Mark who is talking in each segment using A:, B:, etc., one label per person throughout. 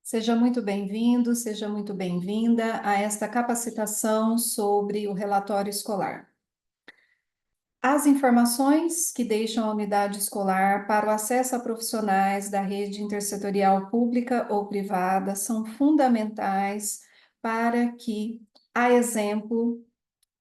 A: Seja muito bem-vindo, seja muito bem-vinda a esta capacitação sobre o relatório escolar. As informações que deixam a unidade escolar para o acesso a profissionais da rede intersetorial pública ou privada são fundamentais para que, a exemplo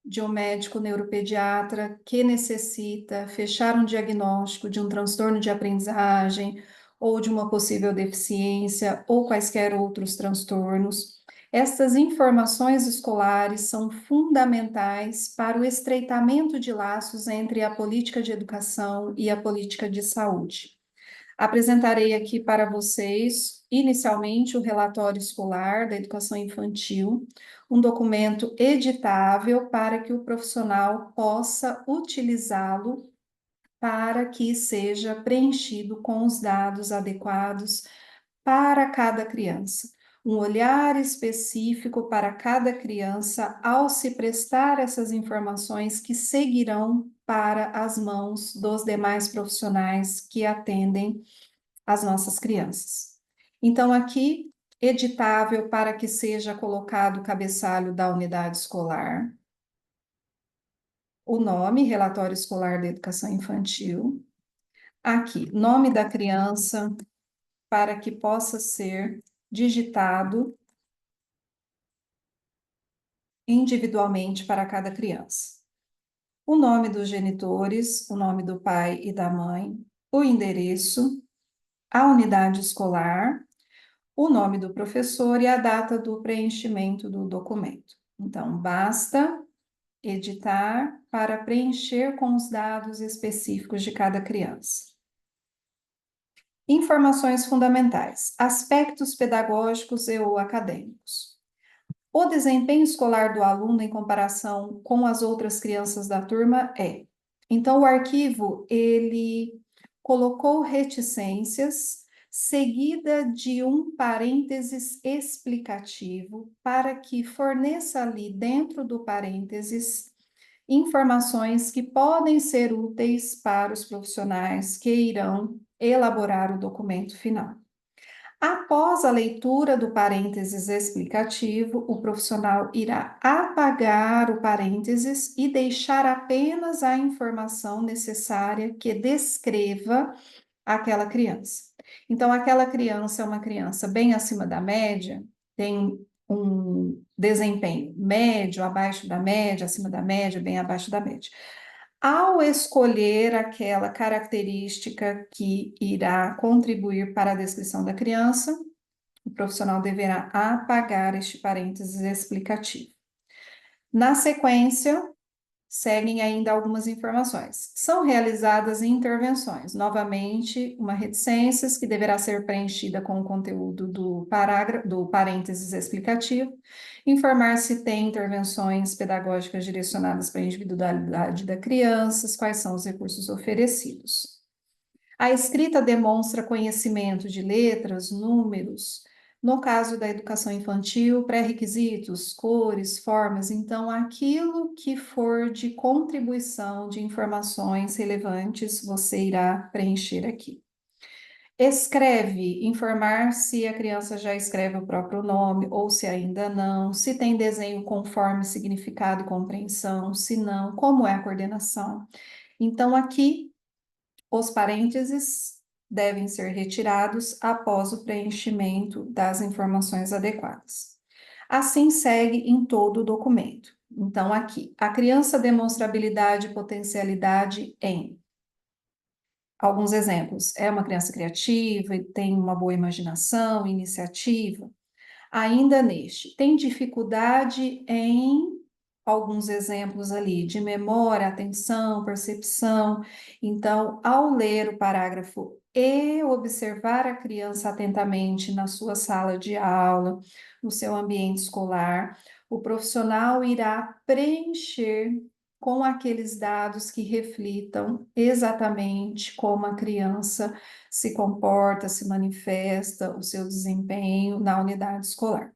A: de um médico neuropediatra que necessita fechar um diagnóstico de um transtorno de aprendizagem ou de uma possível deficiência ou quaisquer outros transtornos. Estas informações escolares são fundamentais para o estreitamento de laços entre a política de educação e a política de saúde. Apresentarei aqui para vocês, inicialmente, o relatório escolar da educação infantil, um documento editável para que o profissional possa utilizá-lo para que seja preenchido com os dados adequados para cada criança. Um olhar específico para cada criança ao se prestar essas informações que seguirão para as mãos dos demais profissionais que atendem as nossas crianças. Então, aqui, editável para que seja colocado o cabeçalho da unidade escolar, o nome, Relatório Escolar da Educação Infantil, aqui, nome da criança, para que possa ser digitado individualmente para cada criança. O nome dos genitores, o nome do pai e da mãe, o endereço, a unidade escolar, o nome do professor e a data do preenchimento do documento. Então, basta editar para preencher com os dados específicos de cada criança. Informações fundamentais: aspectos pedagógicos e ou acadêmicos. O desempenho escolar do aluno em comparação com as outras crianças da turma é. Então, o arquivo, ele colocou reticências, seguida de um parênteses explicativo, para que forneça ali dentro do parênteses informações que podem ser úteis para os profissionais que irão elaborar o documento final. Após a leitura do parênteses explicativo, o profissional irá apagar o parênteses e deixar apenas a informação necessária que descreva aquela criança. Então, aquela criança é uma criança bem acima da média, tem um desempenho médio, abaixo da média, acima da média, bem abaixo da média. Ao escolher aquela característica que irá contribuir para a descrição da criança, o profissional deverá apagar este parênteses explicativo. Na sequência, seguem ainda algumas informações. São realizadas intervenções. Novamente, uma reticências que deverá ser preenchida com o conteúdo do parágrafo, do parênteses explicativo. Informar se tem intervenções pedagógicas direcionadas para a individualidade da criança, quais são os recursos oferecidos. A escrita demonstra conhecimento de letras, números. No caso da educação infantil, pré-requisitos, cores, formas, então aquilo que for de contribuição de informações relevantes, você irá preencher aqui. Escreve, informar se a criança já escreve o próprio nome ou se ainda não, se tem desenho conforme significado e compreensão, se não, como é a coordenação. Então, aqui os parênteses devem ser retirados após o preenchimento das informações adequadas. Assim segue em todo o documento. Então, aqui, a criança demonstra habilidade e potencialidade em alguns exemplos. É uma criança criativa, tem uma boa imaginação, iniciativa. Ainda neste, tem dificuldade em alguns exemplos ali de memória, atenção, percepção. Então, ao ler o parágrafo e observar a criança atentamente na sua sala de aula, no seu ambiente escolar, o profissional irá preencher com aqueles dados que reflitam exatamente como a criança se comporta, se manifesta, o seu desempenho na unidade escolar.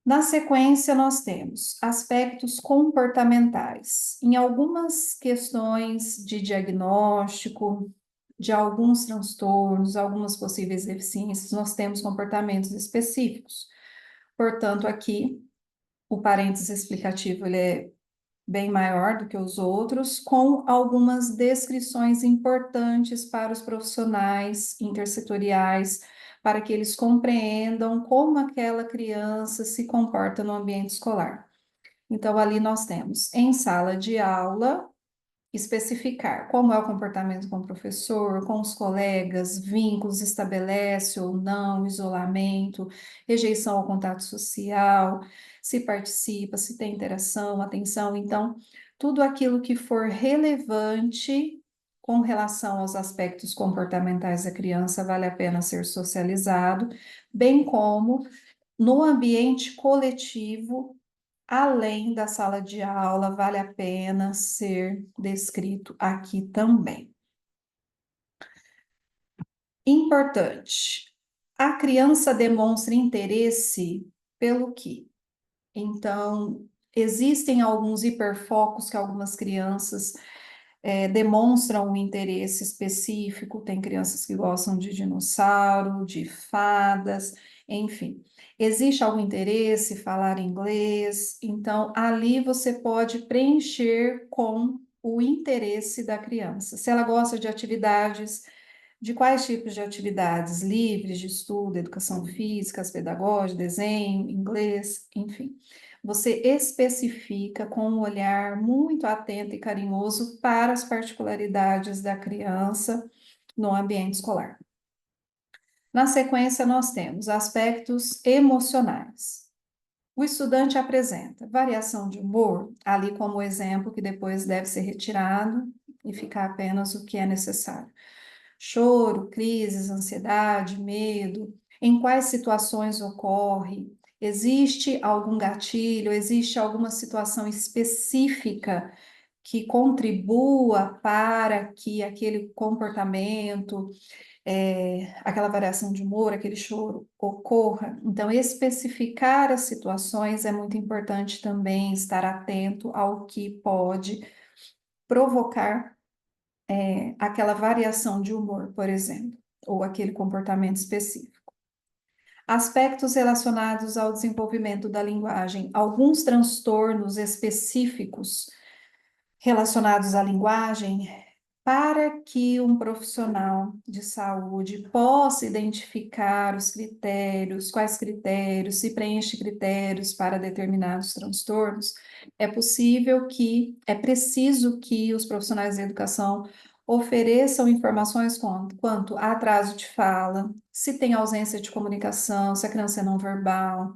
A: Na sequência, nós temos aspectos comportamentais. Em algumas questões de diagnóstico, de alguns transtornos, algumas possíveis deficiências, nós temos comportamentos específicos. Portanto, aqui, o parênteses explicativo ele é bem maior do que os outros, com algumas descrições importantes para os profissionais intersetoriais, para que eles compreendam como aquela criança se comporta no ambiente escolar. Então, ali nós temos em sala de aula, especificar como é o comportamento com o professor, com os colegas, vínculos estabelece ou não, isolamento, rejeição ao contato social, se participa, se tem interação, atenção. Então, tudo aquilo que for relevante com relação aos aspectos comportamentais da criança vale a pena ser socializado, bem como no ambiente coletivo além da sala de aula, vale a pena ser descrito aqui também. Importante, a criança demonstra interesse pelo quê? Então, existem alguns hiperfocos que algumas crianças demonstram um interesse específico. Tem crianças que gostam de dinossauro, de fadas, enfim. Existe algum interesse, falar inglês? Então, ali você pode preencher com o interesse da criança. Se ela gosta de atividades, de quais tipos de atividades? Livres de estudo, educação física, pedagógicas, desenho, inglês, enfim. Você especifica com um olhar muito atento e carinhoso para as particularidades da criança no ambiente escolar. Na sequência, nós temos aspectos emocionais. O estudante apresenta variação de humor, ali como exemplo que depois deve ser retirado e ficar apenas o que é necessário. Choro, crises, ansiedade, medo, em quais situações ocorre? Existe algum gatilho? Existe alguma situação específica que contribua para que aquele comportamento, aquela variação de humor, aquele choro ocorra? Então, especificar as situações é muito importante também, estar atento ao que pode provocar aquela variação de humor, por exemplo, ou aquele comportamento específico. Aspectos relacionados ao desenvolvimento da linguagem, alguns transtornos específicos relacionados à linguagem, para que um profissional de saúde possa identificar os critérios, quais critérios, se preenche critérios para determinados transtornos, é preciso que os profissionais de educação ofereçam informações quanto a atraso de fala, se tem ausência de comunicação, se a criança é não verbal,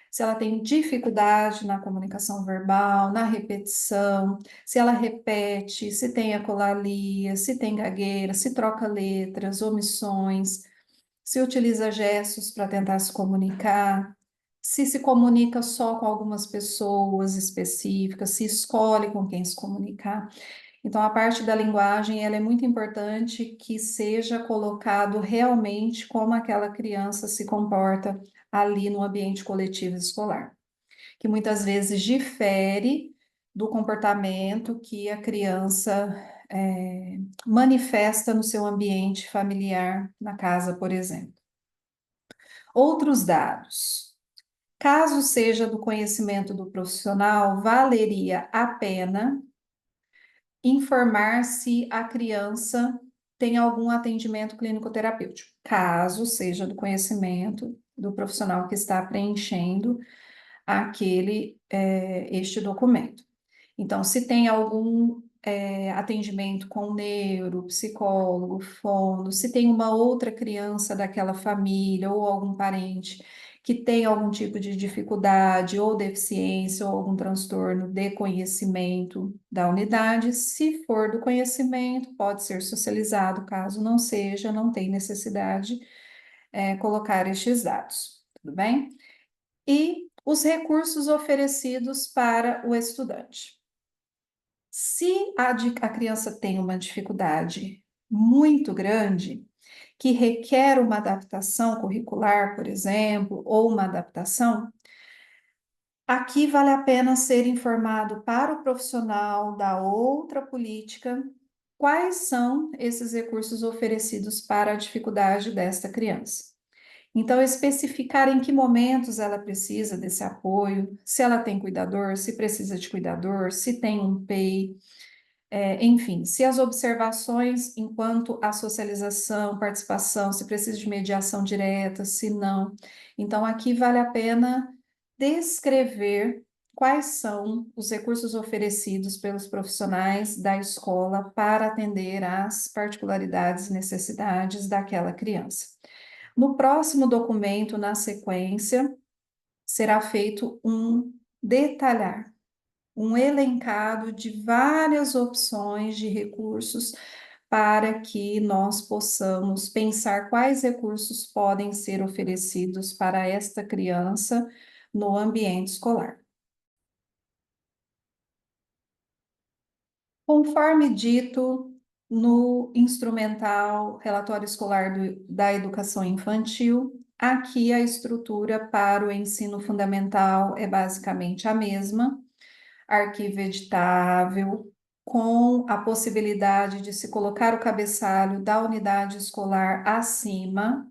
A: se ela tem dificuldade na comunicação verbal, na repetição, se ela repete, se tem ecolalia, se tem gagueira, se troca letras, omissões, se utiliza gestos para tentar se comunicar, se comunica só com algumas pessoas específicas, se escolhe com quem se comunicar. Então, a parte da linguagem, ela é muito importante que seja colocado realmente como aquela criança se comporta ali no ambiente coletivo escolar, que muitas vezes difere do comportamento que a criança manifesta no seu ambiente familiar, na casa, por exemplo. Outros dados. Caso seja do conhecimento do profissional, valeria a pena informar se a criança tem algum atendimento clínico-terapêutico, caso seja do conhecimento do profissional que está preenchendo este documento. Então, se tem algum atendimento com neuro, psicólogo, fono, se tem uma outra criança daquela família ou algum parente que tem algum tipo de dificuldade ou deficiência ou algum transtorno de conhecimento da unidade, se for do conhecimento, pode ser socializado, caso não seja, não tem necessidade colocar estes dados, tudo bem? E os recursos oferecidos para o estudante. Se a criança tem uma dificuldade muito grande, que requer uma adaptação curricular, por exemplo, ou uma adaptação, aqui vale a pena ser informado para o profissional da outra política quais são esses recursos oferecidos para a dificuldade desta criança. Então, especificar em que momentos ela precisa desse apoio, se ela tem cuidador, se precisa de cuidador, se tem um PEI, enfim, se as observações enquanto a socialização, participação, se precisa de mediação direta, se não. Então, aqui vale a pena descrever quais são os recursos oferecidos pelos profissionais da escola para atender às particularidades e necessidades daquela criança. No próximo documento, na sequência, será feito um detalhar, um elencado de várias opções de recursos para que nós possamos pensar quais recursos podem ser oferecidos para esta criança no ambiente escolar. Conforme dito no instrumental Relatório Escolar da Educação Infantil, aqui a estrutura para o ensino fundamental é basicamente a mesma, arquivo editável, com a possibilidade de se colocar o cabeçalho da unidade escolar acima,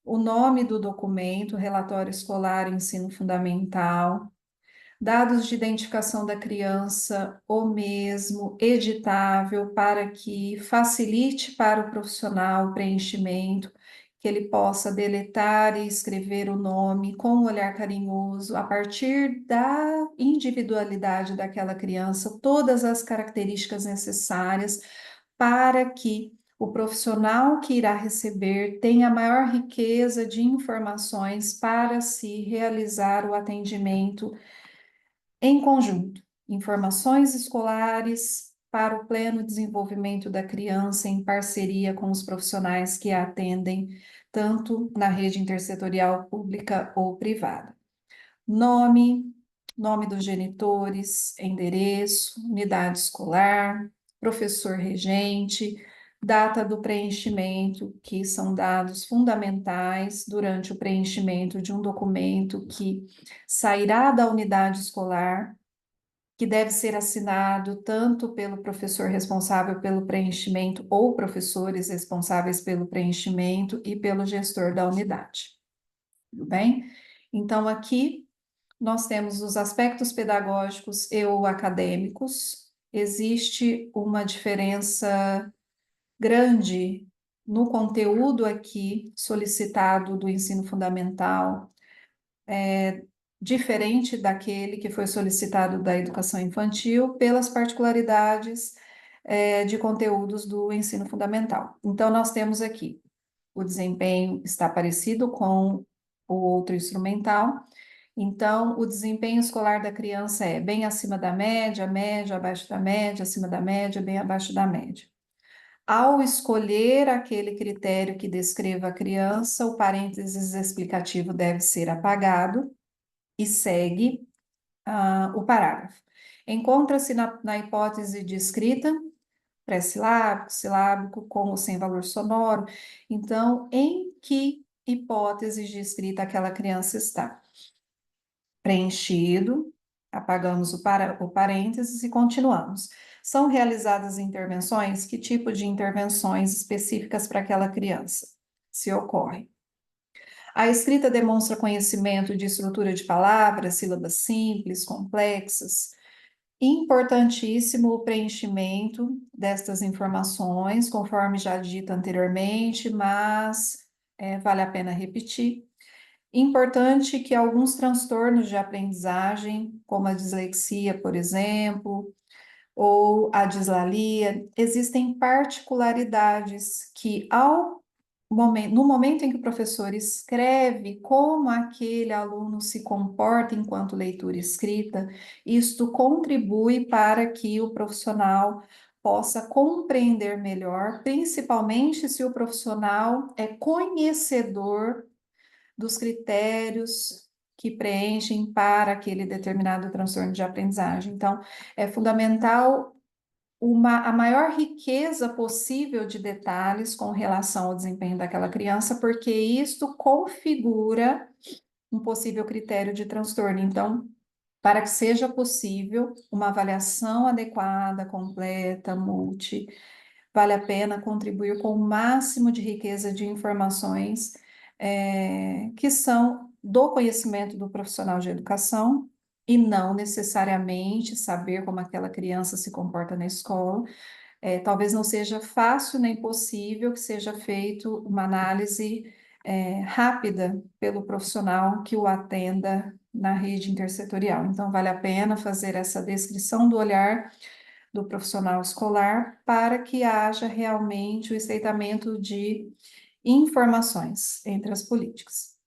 A: o nome do documento, Relatório Escolar Ensino Fundamental, dados de identificação da criança, o mesmo, editável, para que facilite para o profissional o preenchimento, que ele possa deletar e escrever o nome com um olhar carinhoso, a partir da individualidade daquela criança, todas as características necessárias para que o profissional que irá receber tenha maior riqueza de informações para se realizar o atendimento em conjunto, informações escolares para o pleno desenvolvimento da criança em parceria com os profissionais que a atendem, tanto na rede intersetorial pública ou privada. Nome, nome dos genitores, endereço, unidade escolar, professor regente, data do preenchimento, que são dados fundamentais durante o preenchimento de um documento que sairá da unidade escolar, que deve ser assinado tanto pelo professor responsável pelo preenchimento ou professores responsáveis pelo preenchimento e pelo gestor da unidade. Tudo bem? Então, aqui nós temos os aspectos pedagógicos e ou acadêmicos. Existe uma diferença grande no conteúdo aqui solicitado do ensino fundamental, diferente daquele que foi solicitado da educação infantil, pelas particularidades, de conteúdos do ensino fundamental. Então, nós temos aqui o desempenho está parecido com o outro instrumental. Então, o desempenho escolar da criança é bem acima da média, média, abaixo da média, acima da média, bem abaixo da média. Ao escolher aquele critério que descreva a criança, o parênteses explicativo deve ser apagado e segue o parágrafo. Encontra-se na hipótese de escrita, pré-silábico, silábico, com ou sem valor sonoro. Então, em que hipótese de escrita aquela criança está? Preenchido, apagamos o parênteses e continuamos. São realizadas intervenções? Que tipo de intervenções específicas para aquela criança se ocorre? A escrita demonstra conhecimento de estrutura de palavras, sílabas simples, complexas. Importantíssimo o preenchimento destas informações, conforme já dito anteriormente, mas vale a pena repetir. Importante que alguns transtornos de aprendizagem, como a dislexia, por exemplo, ou a dislalia, existem particularidades que, no momento em que o professor escreve como aquele aluno se comporta enquanto leitura e escrita, isto contribui para que o profissional possa compreender melhor, principalmente se o profissional é conhecedor dos critérios que preenchem para aquele determinado transtorno de aprendizagem. Então, é fundamental a maior riqueza possível de detalhes com relação ao desempenho daquela criança, porque isto configura um possível critério de transtorno. Então, para que seja possível uma avaliação adequada, completa, vale a pena contribuir com o máximo de riqueza de informações que são do conhecimento do profissional de educação e não necessariamente saber como aquela criança se comporta na escola. Talvez não seja fácil nem possível que seja feito uma análise rápida pelo profissional que o atenda na rede intersetorial. Então, vale a pena fazer essa descrição do olhar do profissional escolar para que haja realmente o estreitamento de informações entre as políticas.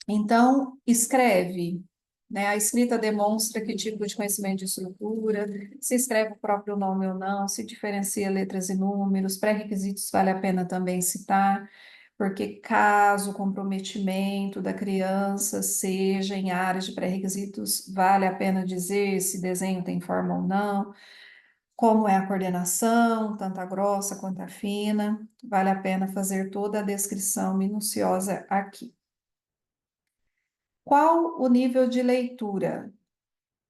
A: Então, escreve, né? A escrita demonstra que tipo de conhecimento de estrutura, se escreve o próprio nome ou não, se diferencia letras e números, pré-requisitos vale a pena também citar, porque caso o comprometimento da criança seja em áreas de pré-requisitos, vale a pena dizer se desenho tem forma ou não, como é a coordenação, tanto a grossa quanto a fina, vale a pena fazer toda a descrição minuciosa aqui. Qual o nível de leitura?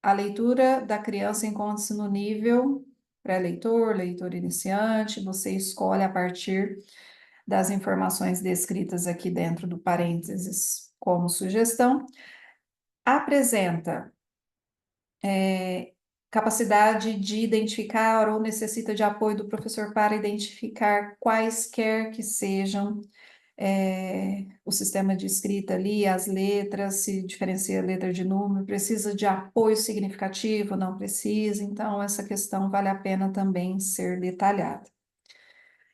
A: A leitura da criança encontra-se no nível pré-leitor, leitor iniciante, você escolhe a partir das informações descritas aqui dentro do parênteses como sugestão. Apresenta capacidade de identificar ou necessita de apoio do professor para identificar quaisquer que sejam o sistema de escrita ali, as letras, se diferencia letra de número, precisa de apoio significativo, não precisa, então essa questão vale a pena também ser detalhada.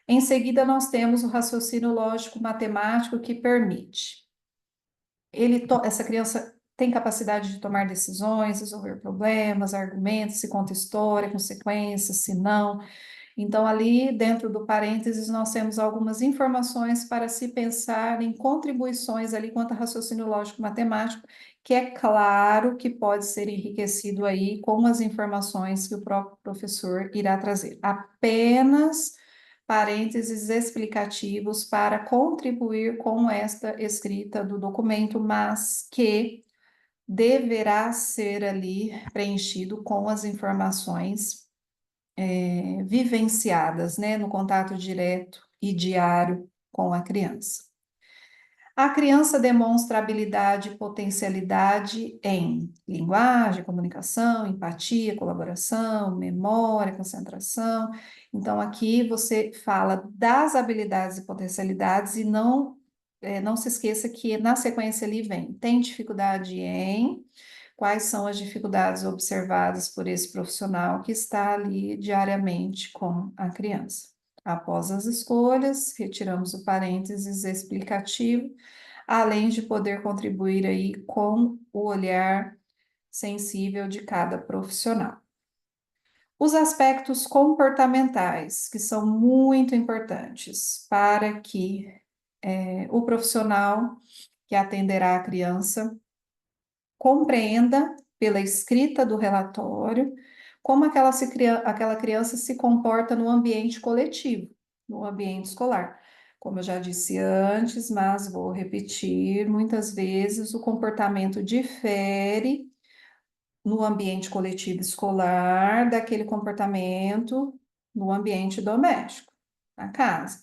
A: Em seguida, nós temos o raciocínio lógico matemático que permite. Essa criança tem capacidade de tomar decisões, resolver problemas, argumentos, se conta história, consequências, se não. Então, ali dentro do parênteses, nós temos algumas informações para se pensar em contribuições ali quanto a raciocínio lógico matemático, que é claro que pode ser enriquecido aí com as informações que o próprio professor irá trazer. Apenas parênteses explicativos para contribuir com esta escrita do documento, mas que deverá ser ali preenchido com as informações vivenciadas, né, no contato direto e diário com a criança. A criança demonstra habilidade e potencialidade em linguagem, comunicação, empatia, colaboração, memória, concentração. Então, aqui você fala das habilidades e potencialidades e não se esqueça que na sequência ali vem, tem dificuldade em, quais são as dificuldades observadas por esse profissional que está ali diariamente com a criança. Após as escolhas, retiramos o parênteses explicativo, além de poder contribuir aí com o olhar sensível de cada profissional. Os aspectos comportamentais, que são muito importantes para que o profissional que atenderá a criança compreenda pela escrita do relatório como aquela criança se comporta no ambiente coletivo, no ambiente escolar. Como eu já disse antes, mas vou repetir, muitas vezes o comportamento difere no ambiente coletivo escolar daquele comportamento no ambiente doméstico, na casa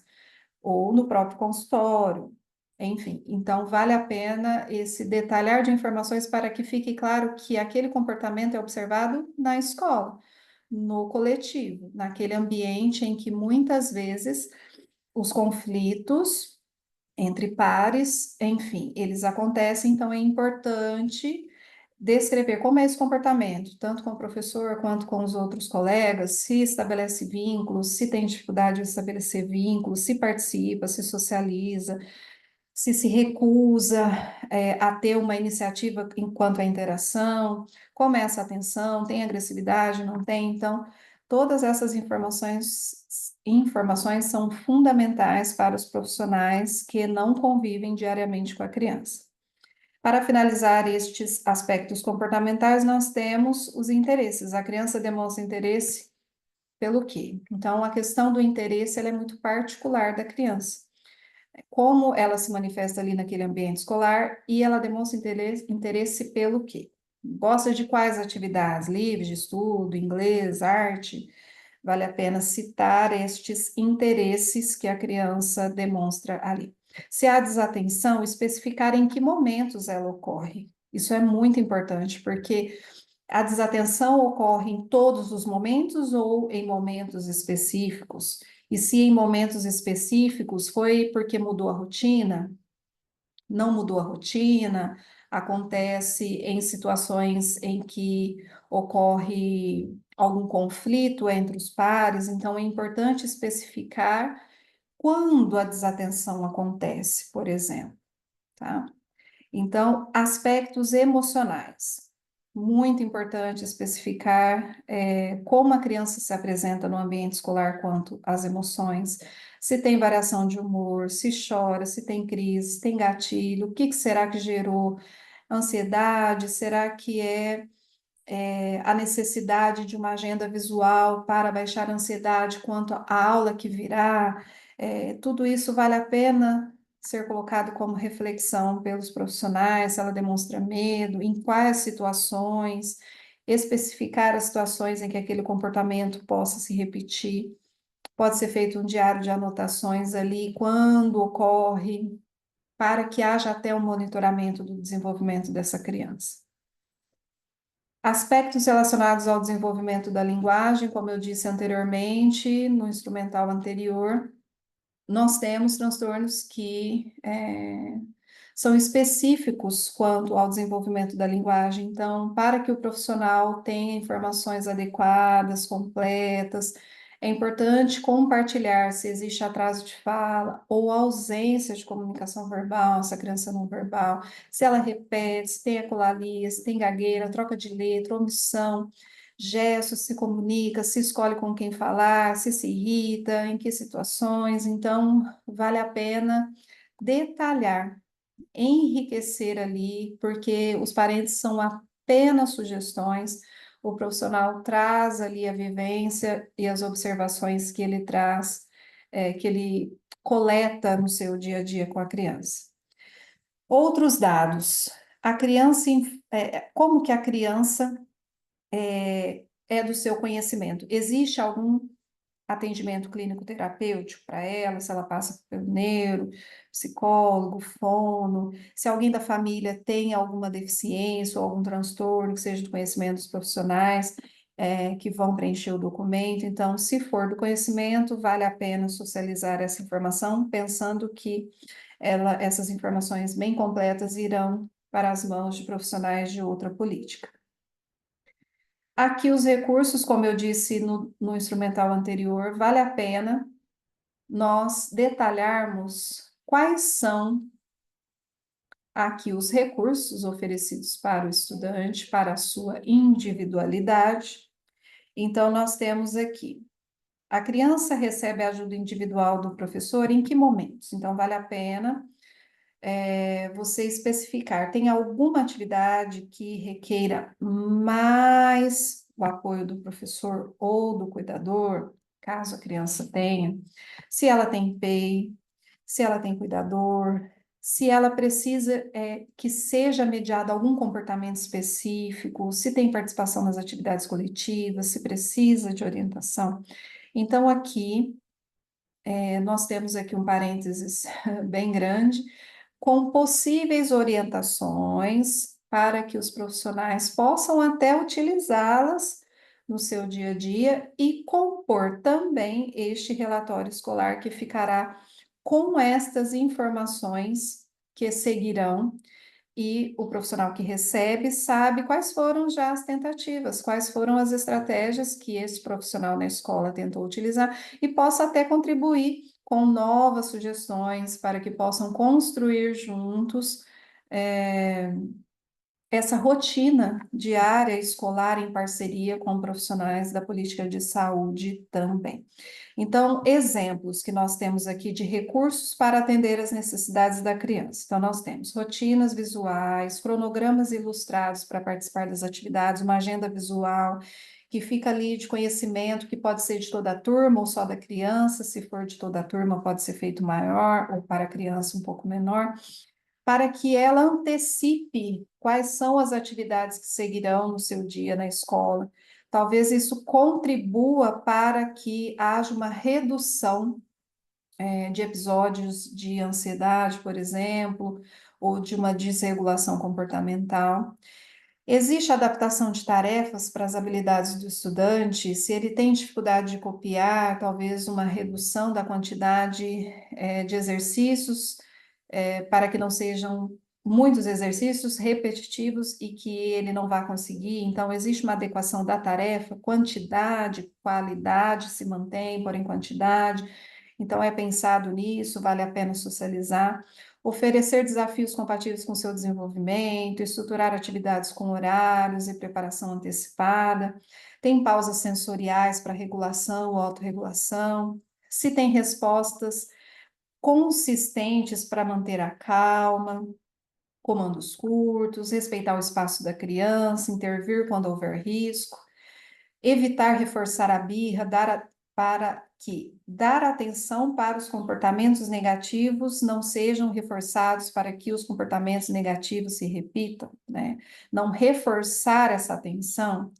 A: ou no próprio consultório, enfim. Então, vale a pena esse detalhar de informações para que fique claro que aquele comportamento é observado na escola, no coletivo, naquele ambiente em que muitas vezes os conflitos entre pares, enfim, eles acontecem, então é importante descrever como é esse comportamento, tanto com o professor quanto com os outros colegas, se estabelece vínculos, se tem dificuldade de estabelecer vínculos, se participa, se socializa, se recusa a ter uma iniciativa enquanto à interação, como é essa atenção, tem agressividade, não tem? Então, todas essas informações são fundamentais para os profissionais que não convivem diariamente com a criança. Para finalizar estes aspectos comportamentais, nós temos os interesses. A criança demonstra interesse pelo quê? Então, a questão do interesse ela é muito particular da criança. Como ela se manifesta ali naquele ambiente escolar e ela demonstra interesse pelo quê? Gosta de quais atividades? Livros de estudo, inglês, arte? vale a pena citar estes interesses que a criança demonstra ali. Se há desatenção, especificar em que momentos ela ocorre. Isso é muito importante, porque a desatenção ocorre em todos os momentos ou em momentos específicos? E se em momentos específicos foi porque mudou a rotina, não mudou a rotina, acontece em situações em que ocorre algum conflito entre os pares, então é importante especificar quando a desatenção acontece, por exemplo, tá? Então, aspectos emocionais. Muito importante especificar como a criança se apresenta no ambiente escolar quanto às emoções, se tem variação de humor, se chora, se tem crise, se tem gatilho, o que que será que gerou ansiedade, será que a necessidade de uma agenda visual para baixar a ansiedade quanto à aula que virá, tudo isso vale a pena ser colocado como reflexão pelos profissionais, se ela demonstra medo, em quais situações, especificar as situações em que aquele comportamento possa se repetir. Pode ser feito um diário de anotações ali, quando ocorre, para que haja até um monitoramento do desenvolvimento dessa criança. Aspectos relacionados ao desenvolvimento da linguagem, como eu disse anteriormente, no instrumental anterior, nós temos transtornos que são específicos quanto ao desenvolvimento da linguagem. Então, para que o profissional tenha informações adequadas, completas, é importante compartilhar se existe atraso de fala ou ausência de comunicação verbal, se a criança não verbal, se ela repete, se tem ecolalia, se tem gagueira, troca de letra, omissão, gestos, se comunica, se escolhe com quem falar, se irrita, em que situações. Então, vale a pena detalhar, enriquecer ali, porque os parentes são apenas sugestões, o profissional traz ali a vivência e as observações que ele traz, que ele coleta no seu dia a dia com a criança. Outros dados, a criança, como que a criança é do seu conhecimento? Existe algum atendimento clínico terapêutico para ela, se ela passa pelo neuro, psicólogo, fono, se alguém da família tem alguma deficiência ou algum transtorno que seja do conhecimento dos profissionais que vão preencher o documento. Então, se for do conhecimento, vale a pena socializar essa informação, pensando que essas informações bem completas irão para as mãos de profissionais de outra política. Aqui os recursos, como eu disse no instrumental anterior, vale a pena nós detalharmos quais são aqui os recursos oferecidos para o estudante, para a sua individualidade. Então, nós temos aqui, a criança recebe ajuda individual do professor em que momentos? Então, vale a pena você especificar, tem alguma atividade que requeira mais o apoio do professor ou do cuidador, caso a criança tenha, se ela tem PEI, se ela tem cuidador, se ela precisa que seja mediado algum comportamento específico, se tem participação nas atividades coletivas, se precisa de orientação. Então, aqui, nós temos aqui um parênteses bem grande, com possíveis orientações para que os profissionais possam até utilizá-las no seu dia a dia e compor também este relatório escolar que ficará com estas informações que seguirão e o profissional que recebe sabe quais foram já as tentativas, quais foram as estratégias que esse profissional na escola tentou utilizar e possa até contribuir com novas sugestões para que possam construir juntos essa rotina diária escolar em parceria com profissionais da política de saúde também. Então, exemplos que nós temos aqui de recursos para atender as necessidades da criança. Então, nós temos rotinas visuais, cronogramas ilustrados para participar das atividades, uma agenda visual que fica ali de conhecimento, que pode ser de toda a turma ou só da criança, se for de toda a turma, pode ser feito maior, ou para a criança um pouco menor, para que ela antecipe quais são as atividades que seguirão no seu dia na escola. talvez isso contribua para que haja uma redução de episódios de ansiedade, por exemplo, ou de uma desregulação comportamental. Existe adaptação de tarefas para as habilidades do estudante? Se ele tem dificuldade de copiar, talvez uma redução da quantidade de exercícios, para que não sejam muitos exercícios repetitivos e que ele não vá conseguir. Então, existe uma adequação da tarefa, quantidade, qualidade se mantém, porém quantidade. Então, é pensado nisso, vale a pena socializar. Oferecer desafios compatíveis com seu desenvolvimento, estruturar atividades com horários e preparação antecipada. Tem pausas sensoriais para regulação ou autorregulação. Se tem respostas consistentes para manter a calma, comandos curtos, respeitar o espaço da criança, intervir quando houver risco, evitar reforçar a birra, para que dar atenção para os comportamentos negativos não sejam reforçados para que os comportamentos negativos se repitam, né? Não reforçar essa atenção.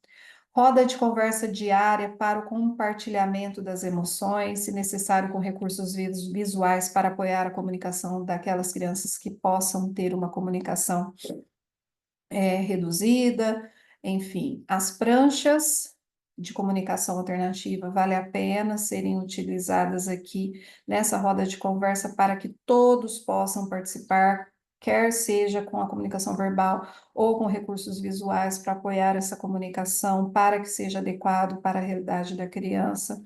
A: Roda de conversa diária para o compartilhamento das emoções, se necessário, com recursos visuais para apoiar a comunicação daquelas crianças que possam ter uma comunicação reduzida, enfim, as pranchas de comunicação alternativa vale a pena serem utilizadas aqui nessa roda de conversa para que todos possam participar, quer seja com a comunicação verbal ou com recursos visuais para apoiar essa comunicação para que seja adequado para a realidade da criança.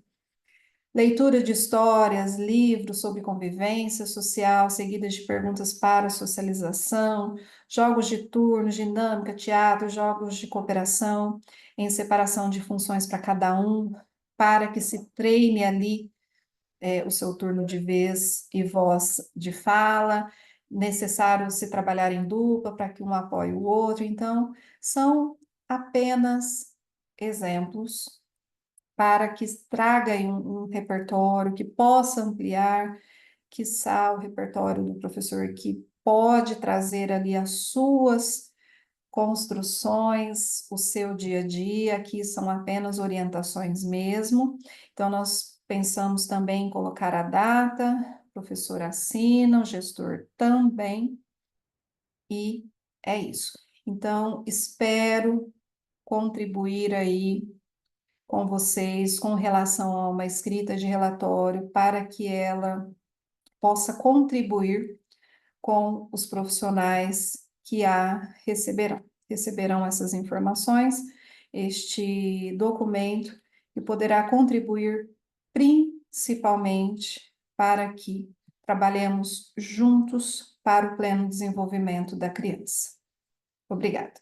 A: Leitura de histórias, livros sobre convivência social, seguidas de perguntas para socialização, jogos de turno, dinâmica, teatro, jogos de cooperação, em separação de funções para cada um, para que se treine ali o seu turno de vez e voz de fala. Necessário se trabalhar em dupla para que um apoie o outro. Então, são apenas exemplos para que traga um repertório que possa ampliar, quiçá, o repertório do professor, que pode trazer ali as suas construções, o seu dia a dia, aqui são apenas orientações mesmo. Então, nós pensamos também em colocar a data, o professor assina, o gestor também, e é isso. Então, espero contribuir aí com vocês com relação a uma escrita de relatório para que ela possa contribuir com os profissionais que receberão essas informações, este documento, e poderá contribuir principalmente para que trabalhemos juntos para o pleno desenvolvimento da criança. Obrigada.